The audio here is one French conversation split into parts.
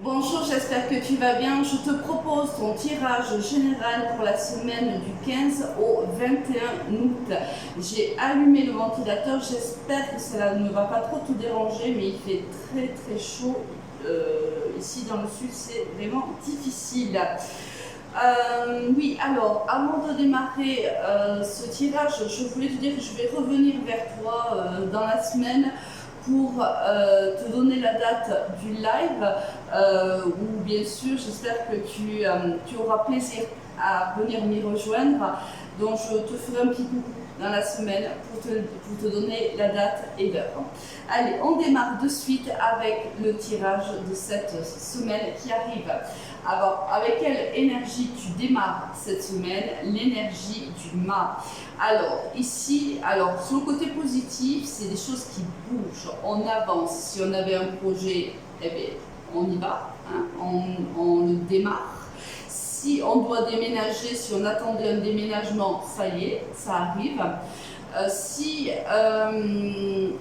Bonjour, j'espère que tu vas bien. Je te propose ton tirage général pour la semaine du 15 au 21 août. J'ai allumé le ventilateur, j'espère que cela ne va pas trop te déranger, mais il fait très chaud ici dans le sud, c'est vraiment difficile. Oui, alors, avant de démarrer ce tirage, je voulais te dire que je vais revenir vers toi dans la semaine pour te donner la date du live où bien sûr j'espère que tu auras plaisir à venir m'y rejoindre. Donc je te ferai un petit coucou dans la semaine pour te donner la date et l'heure. Allez, on démarre de suite avec le tirage de cette semaine qui arrive. Alors, avec quelle énergie tu démarres cette semaine? L'énergie du mât. Alors, ici, sur le côté positif, c'est des choses qui bougent, on avance. Si on avait un projet, eh bien, on y va, hein, on le démarre. Si on doit déménager, si on attendait un déménagement, ça y est, ça arrive. Si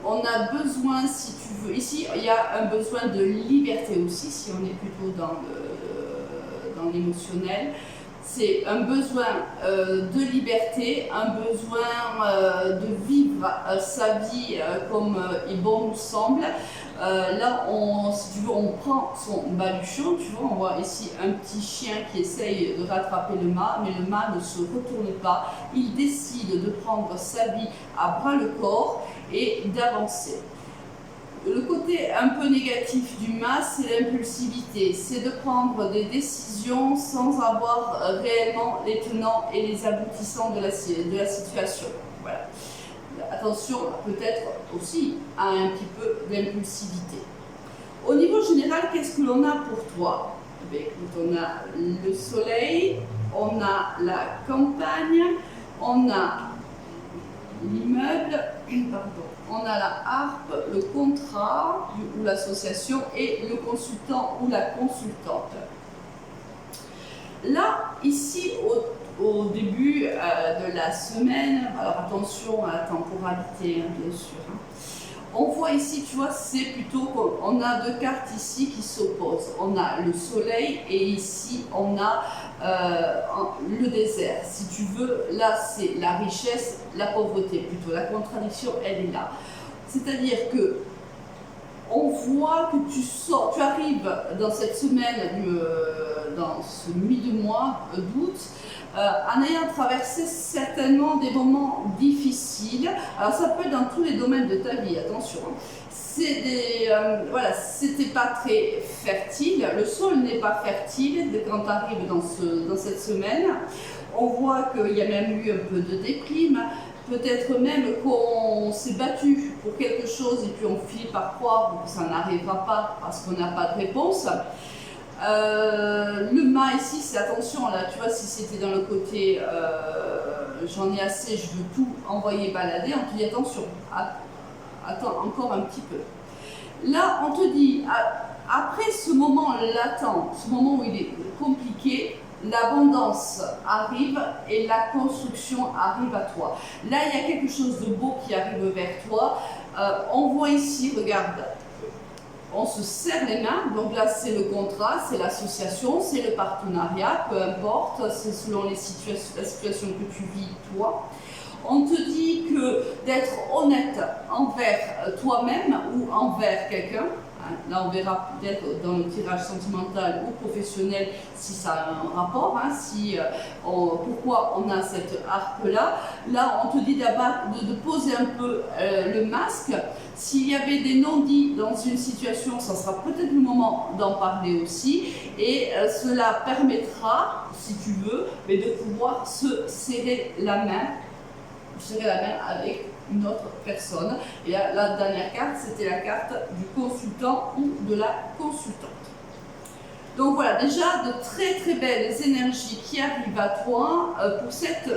on a besoin, si tu veux, ici il y a un besoin de liberté aussi, si on est plutôt dans l'émotionnel, c'est un besoin de liberté, un besoin de vivre sa vie comme il bon nous semble. Là, si tu veux, on prend son baluchon, tu vois, on voit ici un petit chien qui essaye de rattraper le mât, mais le mât ne se retourne pas. Il décide de prendre sa vie à bras le corps et d'avancer. Le côté un peu négatif du mât, c'est l'impulsivité, c'est de prendre des décisions sans avoir réellement les tenants et les aboutissants de la situation. Voilà. Attention peut-être aussi à un petit peu d'impulsivité. Au niveau général, qu'est-ce que l'on a pour toi? Eh bien, écoute, on a le soleil, on a la campagne, on a l'immeuble, on a la harpe, le contrat ou l'association et le consultant ou la consultante. Là, ici, au début de la semaine, alors attention à la temporalité, hein, bien sûr. Hein. On voit ici, tu vois, c'est plutôt qu'on a deux cartes ici qui s'opposent. On a le soleil et ici, on a le désert. Si tu veux, là, c'est la richesse, la pauvreté plutôt. La contradiction, elle est là. C'est-à-dire que on voit que tu arrives dans cette semaine, dans ce mi-mois d'août, en ayant traversé certainement des moments difficiles. Alors ça peut être dans tous les domaines de ta vie, attention. Voilà, c'était pas très fertile, le sol n'est pas fertile quand tu arrives dans cette semaine. On voit qu'il y a même eu un peu de déprime. Peut-être même qu'on s'est battu pour quelque chose et puis on finit par croire que ça n'arrivera pas parce qu'on n'a pas de réponse. Le mât ici, c'est attention, là, tu vois, si c'était dans le côté j'en ai assez, je veux tout envoyer balader, on te dit attention, attends encore un petit peu. Là, on te dit, après ce moment latent, ce moment où il est compliqué, l'abondance arrive et la construction arrive à toi. Là, il y a quelque chose de beau qui arrive vers toi. On voit ici, regarde, on se serre les mains. Donc là, c'est le contrat, c'est l'association, c'est le partenariat, peu importe, c'est selon la situation que tu vis, toi. On te dit que d'être honnête envers toi-même ou envers quelqu'un. Là, on verra peut-être dans le tirage sentimental ou professionnel si ça a un rapport, hein, pourquoi on a cette harpe-là. Là, on te dit d'abord de poser un peu le masque. S'il y avait des non-dits dans une situation, ça sera peut-être le moment d'en parler aussi. Et cela permettra, si tu veux, mais de pouvoir se serrer la main avec une autre personne. Et la dernière carte, c'était la carte du consultant ou de la consultante. Donc voilà, déjà de très belles énergies qui arrivent à toi pour cette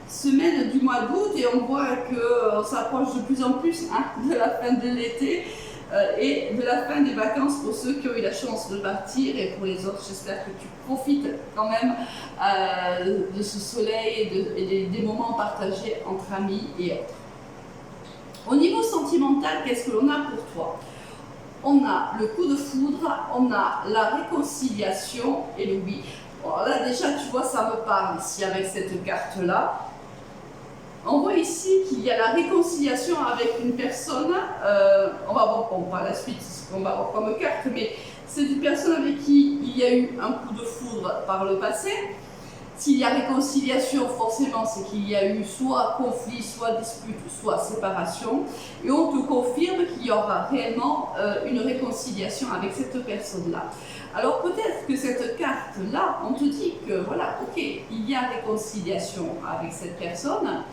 semaine du mois d'août, et on voit qu'on s'approche de plus en plus de la fin de l'été et de la fin des vacances pour ceux qui ont eu la chance de partir, et pour les autres, j'espère que tu profites quand même de ce soleil et des moments partagés entre amis et autres. Au niveau sentimental, qu'est-ce que l'on a pour toi? on a le coup de foudre, on a la réconciliation et le oui. Bon, là déjà, tu vois, ça me parle ici avec cette carte-là. On voit ici qu'il y a la réconciliation avec une personne, on va voir par la suite ce qu'on va voir comme carte, mais c'est une personne avec qui il y a eu un coup de foudre par le passé. S'il y a réconciliation, forcément, c'est qu'il y a eu soit conflit, soit dispute, soit séparation. Et on te confirme qu'il y aura réellement une réconciliation avec cette personne-là. Alors peut-être que cette carte-là, on te dit que voilà, ok, il y a réconciliation avec cette personne,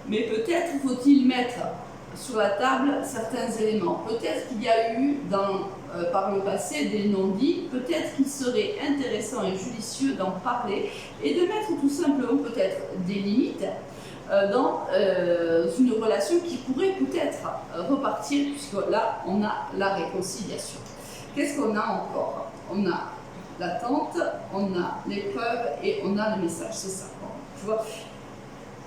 mais peut-être faut-il mettre sur la table certains éléments. Peut-être qu'il y a eu par le passé des non-dits, peut-être qu'il serait intéressant et judicieux d'en parler et de mettre tout simplement peut-être des limites dans une relation qui pourrait peut-être repartir, puisque là on a la réconciliation. Qu'est-ce qu'on a encore? On a l'attente, on a l'épreuve et on a le message, c'est ça. Tu vois,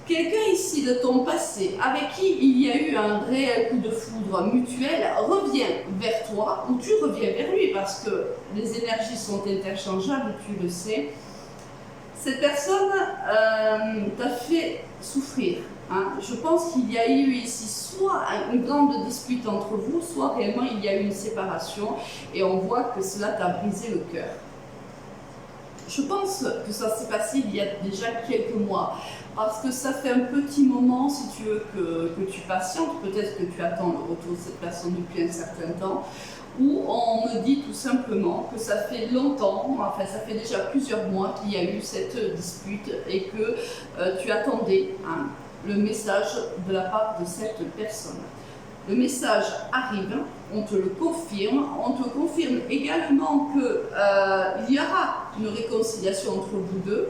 quelqu'un ici de ton passé avec qui il y a eu un réel coup de foudre mutuel revient vers toi ou tu reviens vers lui parce que les énergies sont interchangeables, tu le sais. Cette personne t'a fait souffrir. Hein. Je pense qu'il y a eu ici soit une grande dispute entre vous, soit réellement il y a eu une séparation et on voit que cela t'a brisé le cœur. Je pense que ça s'est passé il y a déjà quelques mois, parce que ça fait un petit moment, si tu veux, que tu patientes, peut-être que tu attends le retour de cette personne depuis un certain temps, où on me dit tout simplement que ça fait longtemps, enfin ça fait déjà plusieurs mois qu'il y a eu cette dispute et que tu attendais le message de la part de cette personne. Le message arrive, on te le confirme, on te confirme également qu'il y aura une réconciliation entre vous deux,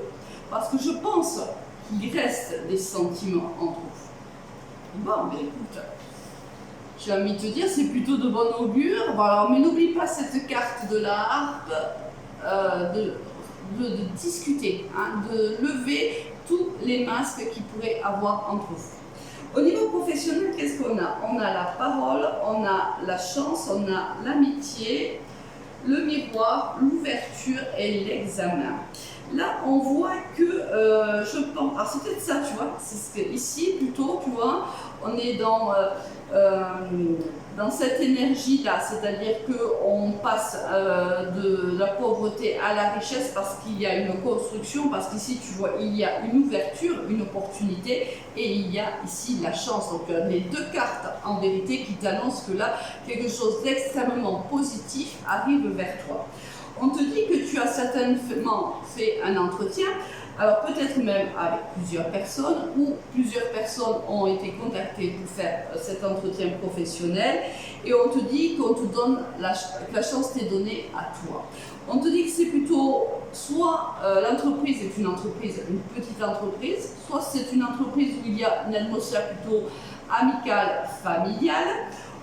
parce que je pense qu'il reste des sentiments entre vous. Bon, mais écoute, j'ai envie de te dire, c'est plutôt de bon augure. Bon, alors, mais n'oublie pas cette carte de la harpe, de discuter, hein, de lever tous les masques qu'il pourrait avoir entre vous. Au niveau professionnel, qu'est-ce qu'on a? On a la parole, on a la chance, on a l'amitié, le miroir, l'ouverture et l'examen. Là, on voit que, je pense, alors c'est peut-être ça, tu vois, c'est ce que, ici plutôt, tu vois, on est dans cette énergie-là, c'est-à-dire qu'on passe de la pauvreté à la richesse parce qu'il y a une construction, parce qu'ici, tu vois, il y a une ouverture, une opportunité, et il y a ici la chance. Donc, les deux cartes, en vérité, qui t'annoncent que là, quelque chose d'extrêmement positif arrive vers toi. On te dit que tu as certainement fait un entretien, alors peut-être même avec plusieurs personnes, ou plusieurs personnes ont été contactées pour faire cet entretien professionnel, et on te dit qu'on te donne que la chance t'est donnée à toi. On te dit que c'est plutôt soit l'entreprise est une petite entreprise, soit c'est une entreprise où il y a une atmosphère plutôt amicale, familiale.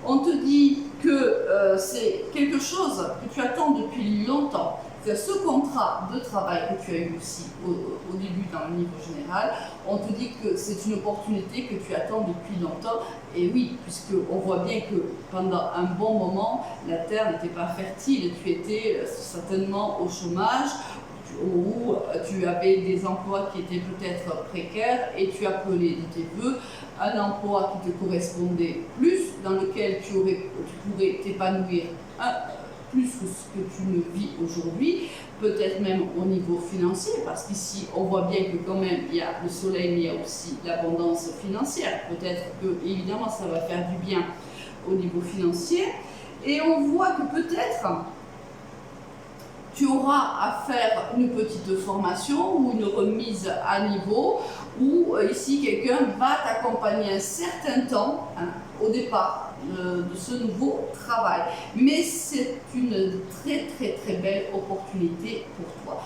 On te dit que c'est quelque chose que tu attends depuis longtemps. C'est ce contrat de travail que tu as eu aussi au début dans le niveau général. On te dit que c'est une opportunité que tu attends depuis longtemps. Et oui, puisqu'on voit bien que pendant un bon moment, la terre n'était pas fertile. Tu étais certainement au chômage, où tu avais des emplois qui étaient peut-être précaires et tu appelais de tes voeux un emploi qui te correspondait plus, dans lequel tu pourrais t'épanouir plus que ce que tu ne vis aujourd'hui, peut-être même au niveau financier, parce qu'ici on voit bien que quand même il y a le soleil, mais il y a aussi l'abondance financière. Peut-être que évidemment ça va faire du bien au niveau financier. Et on voit que peut-être tu auras à faire une petite formation ou une remise à niveau, où ici quelqu'un va t'accompagner un certain temps au départ de ce nouveau travail. Mais c'est une très très très belle opportunité pour toi.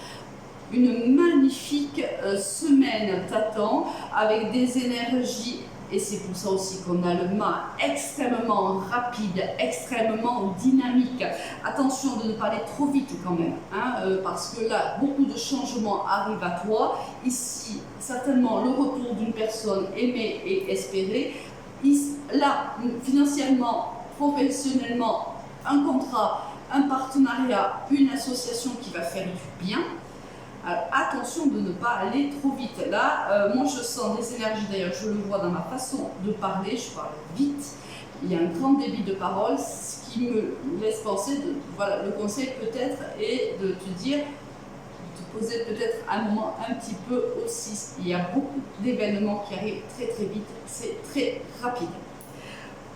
Une magnifique semaine t'attend avec des énergies. Et c'est pour ça aussi qu'on a le mât extrêmement rapide, extrêmement dynamique. Attention de ne pas aller trop vite quand même, hein, parce que là, beaucoup de changements arrivent à toi. Ici, certainement le retour d'une personne aimée et espérée. Là, financièrement, professionnellement, un contrat, un partenariat, une association qui va faire du bien. Alors, attention de ne pas aller trop vite. Là, moi je sens des énergies, d'ailleurs je le vois dans ma façon de parler, je parle vite, il y a un grand débit de parole, ce qui me laisse penser, voilà, le conseil peut-être est de te dire, de te poser peut-être un moment un petit peu aussi. Il y a beaucoup d'événements qui arrivent très très vite, c'est très rapide.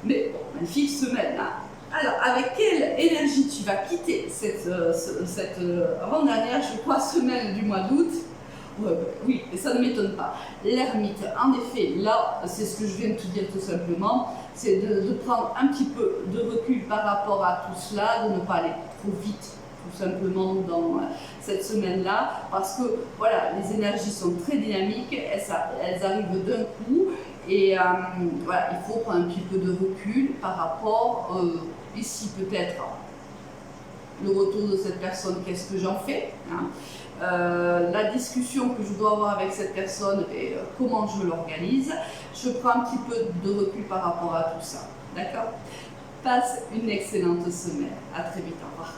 Mais bon, magnifique semaine là. Alors, avec quelle énergie tu vas quitter cette avant-dernière, je crois, semaine du mois d'août? Oui, et ça ne m'étonne pas. L'ermite, en effet, là, c'est ce que je viens de te dire tout simplement, c'est de prendre un petit peu de recul par rapport à tout cela, de ne pas aller trop vite, tout simplement, dans cette semaine-là, parce que, voilà, les énergies sont très dynamiques, elles arrivent d'un coup, et voilà, il faut prendre un petit peu de recul par rapport, ici peut-être, le retour de cette personne, qu'est-ce que j'en fais, hein, la discussion que je dois avoir avec cette personne et comment je l'organise. Je prends un petit peu de recul par rapport à tout ça. D'accord? Passe une excellente semaine. À très vite. Au revoir.